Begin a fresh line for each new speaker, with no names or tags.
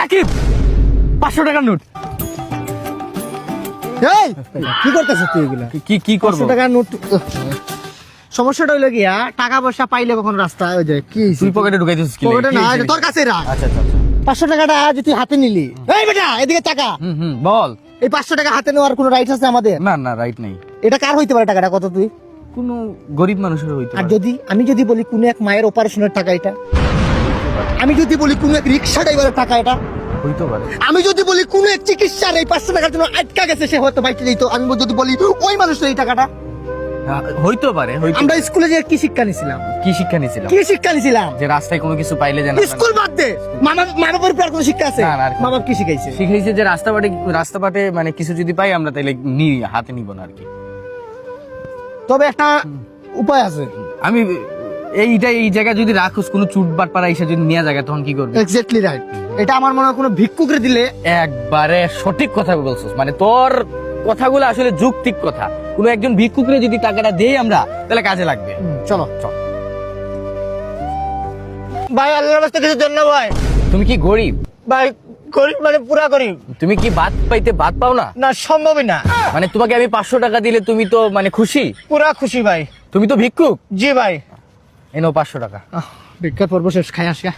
রাকিব 500 টাকার নোট।
এই কি করতেছিস তুই এগুলা?
কি কি করব?
500 টাকার নোট। সমস্যাটা হইলো কি টাকা পয়সা পাইলে কখন রাস্তা ওই যে কি
তুই পকেটে ঢুকাই দিছিস কি?
পকেটে না, এটা তোর কাছে রাখ।
আচ্ছা আচ্ছা আচ্ছা।
500 টাকাটা যদি তুই হাতে নিলি, এই বেটা এদিকে টাকা,
বল।
এই 500 টাকা হাতে নেওয়ার কোনো রাইট আছে আমাদের?
না না, রাইট নেই।
এটা কার হইতে পারে টাকাটা, কত তুই?
কোন গরিব মানুষের হইতে
আর
পারে।
যদি আমি যদি বলি কোন এক মায়ের অপারেশনের টাকা এটা, আমি যদি বলি কোন এক রিক্সা ড্রাইভারের টাকা এটা,
হইতে পারে।
আমি যদি বলি কোন এক চিকিৎসার এই 500 টাকার জন্য আটকা গেছে, সে হয়তো বাইকে যেত, আমি যদি বলি ওই মানুষের এই টাকাটা।
হইতে পারে।
আমরা স্কুলে যে কি শিক্ষা নিছিলাম?
কি শিক্ষা নিছিলাম?
কি শিক্ষা নিছিলাম?
যে রাস্তায় কোনো কিছু পাইলে যেন
স্কুল বাদ দে, মা বাবার উপর আর কোনো শিক্ষা আছে?
না, না, আর কি।
মা বাবা কি শিখাইছে?
শিখাইছে যে রাস্তাঘাটে মানে কিছু যদি পাই আমরা তাইলে হাতে নিব না আর কি।
তবে একটা উপায় আছে।
আমি এই জায়গায় যদি রাখোস কোনো চুটবাট পাড়া এসে যদি নিয়ে জায়গা, তখন কি করবি?
Exactly right. এটা আমার মনে হয় কোনো ভিক্ষুকরে দিলে।
একবারে সঠিক কথা বলছিস, মানে তোর কথাগুলো আসলে যৌক্তিক কথা। কোনো একজন ভিক্ষুকরে যদি টাকাটা দেই আমরা, তাহলে কাজে লাগবে।
চলো চল ভাই, আল্লাহর রাস্তায় কিছু দেন না ভাই।
তুমি কি গরিব?
ভাই গরিব মানে পুরা গরিব
তুমি কি ভাত পাইতে ভাত পাও না?
না, সম্ভবই না।
মানে তোমাকে আমি 500 টাকা দিলে তুমি তো মানে খুশি?
পুরা খুশি ভাই।
তুমি তো ভিক্ষুক।
জি ভাই।
এনো 500 টাকা।
ভিক্ষা পর্ব শেষ, খাই আসা।